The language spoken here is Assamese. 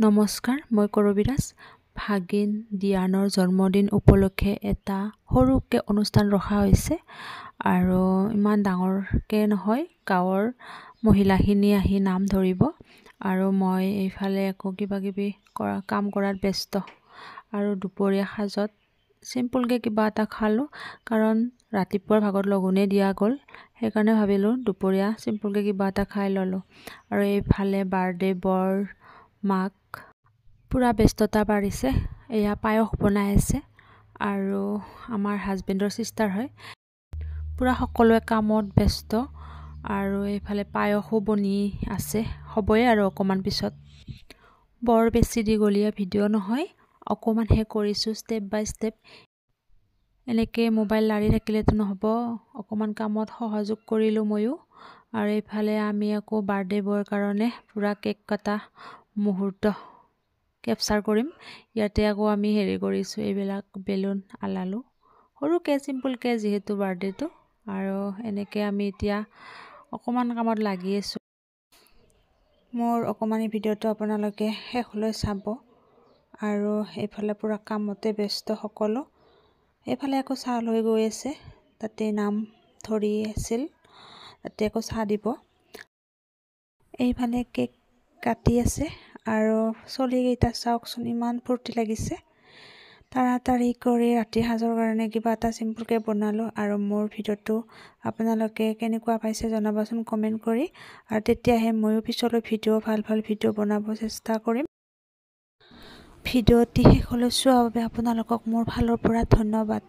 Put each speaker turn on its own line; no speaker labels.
নমস্কাৰ, মই কৰবিৰাজ। ভাগিন দিয়ানৰ জন্মদিন উপলক্ষে এটা সৰুকৈ অনুষ্ঠান ৰখা হৈছে আৰু ইমান ডাঙৰকৈ নহয়, গাঁৱৰ মহিলাখিনি আহি নাম ধৰিব আৰু মই এইফালে আকৌ কিবাকিবি কাম কৰাত ব্যস্ত আৰু দুপৰীয়া সাজত চিম্পুলকৈ কিবা এটা খালোঁ, কাৰণ ৰাতিপুৱাৰ ভাগত লঘোণে দিয়া গ'ল। সেইকাৰণে ভাবিলোঁ দুপৰীয়া চিম্পুলকৈ কিবা এটা খাই ল'লোঁ। আৰু এইফালে বাৰ্থডে বৰ মাক পূৰা ব্যস্ততা বাঢ়িছে। এয়া পায়স বনাই আছে আৰু আমাৰ হাজবেণ্ডৰ চিষ্টাৰ হয়, পূৰা সকলোৱে কামত ব্যস্ত আৰু এইফালে পায়সো বনি আছে, হ'বই আৰু অকণমান পিছত। বৰ বেছি দীঘলীয়া ভিডিঅ' নহয়, অকণমানহে কৰিছোঁ ষ্টেপ বাই ষ্টেপ। এনেকৈ মোবাইল লাৰি থাকিলেতো নহ'ব, অকণমান কামত সহযোগ কৰিলোঁ ময়ো। আৰু এইফালে আমি আকৌ বাৰ্থডে বয়ৰ কাৰণে পূৰা কেক কটা মুহূৰ্ত কেপচাৰ কৰিম। ইয়াতে আকৌ আমি কৰিছোঁ, এইবিলাক বেলুন আলালোঁ সৰুকৈ চিম্পুলকৈ, যিহেতু বাৰ্থডেটো। আৰু এনেকৈ আমি এতিয়া অকণমান কামত লাগি আছোঁ। মোৰ অকণমানি ভিডিঅ'টো আপোনালোকে শেষলৈ চাব। আৰু এইফালে পূৰা কামতে ব্যস্ত সকলো। এইফালে আকৌ চাহ লৈ গৈ আছে, তাতে নাম ধৰি আছিল, তাতে আকৌ চাহ দিব। এইফালে কেক কাটি আছে আৰু চলিকেইটা চাওকচোন, ইমান ফূৰ্তি লাগিছে। তাড়াতাড়ি কৰি ৰাতিৰ সাজৰ কাৰণে কিবা এটা চিম্পুলকৈ বনালোঁ। আৰু মোৰ ভিডিঅ'টো আপোনালোকে কেনেকুৱা পাইছে জনাবচোন কমেণ্ট কৰি, আৰু তেতিয়াহে ময়ো পিছলৈ ভাল ভিডিঅ' বনাব চেষ্টা কৰিম। ভিডিঅ'টি শেষলৈ চোৱাৰ বাবে আপোনালোকক মোৰ ফালৰ পৰা ধন্যবাদ।